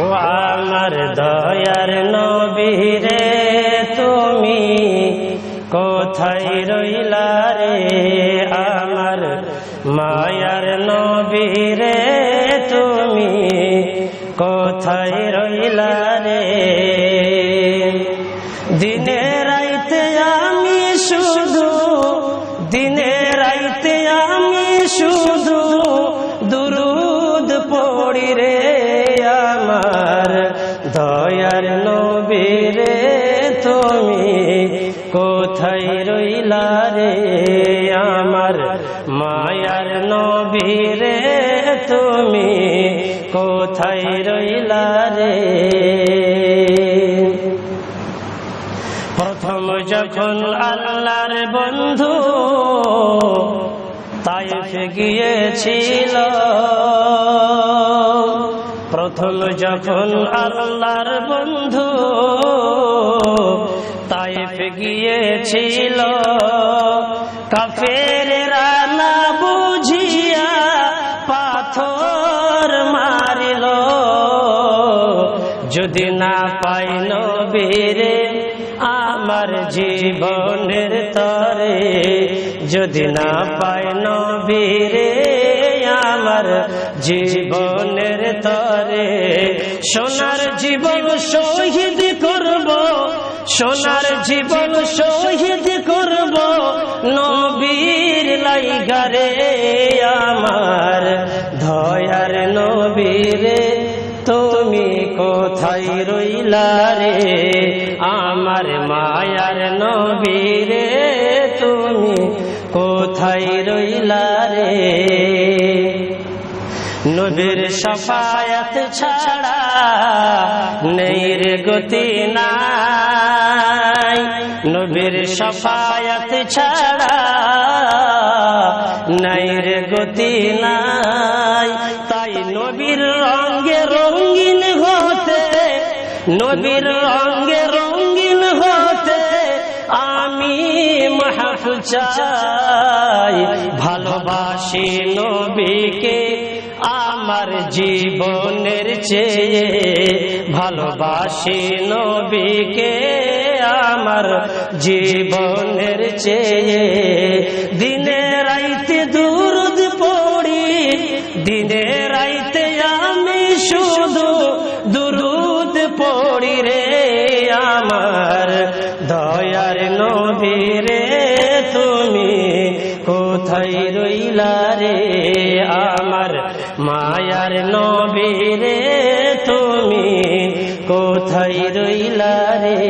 ও আমার দয়ার নবী রে তুমি কোথায় রইলা রে, আমার মায়ার নবী রে তুমি কোথায় রইলা রে। দিনে রাইতে আমি শুধু, দিনে রাইতে আমি শুধু দুরুদ পড়ি রে, আমার দয়ার নবী রে তুমি কোথায় রইলা রে, আমার মায়ার নবী রে তুমি কোথায় রইলা রে। প্রথম যখন আল্লাহর বন্ধু তায়েফ গিয়েছিল, প্রথম যখন আল্লাহর বন্ধু তায়েফ গিয়েছিল, কাফেররা না বুঝিয়া পাথর মারিল, যদি না পাই নবীরে আমার জীবনের তরে, যদি না পাই নবীরে আমার জীবনের তরে, সোনার জীবন শহীদ করব, সোনার জীবন শহীদ করব নবীর লাইগা রে, আমার দয়ার নবী রে তুমি কোথায় রইলা রে, আমার মায়ার নবী রে তুমি কোথায় রইলা রে। নবীর শাফায়াত ছাড়া নেই রে গতি নাই, নবীর শাফায়াত ছাড়া নাই রে গতি নাই, তাই নবীর রঙে রঙিন হতে, নবীর রঙে রঙিন হতে আমি মাহফিল চাই, ভালোবাসি নবীকে আমার জীবনের চেয়ে, ভালোবাসি নবীকে আমার জীবনের চেয়ে, দিনে রাইতে দুরুদ পড়ি, দিনে রাইতে আমি শুধু দুরুদ পড়ি রে, আমার দয়ার নবী রে তুমি কোথায় রইলা রে, আমার মায়ার নবী রে তুমি কোথায় রইলা রে।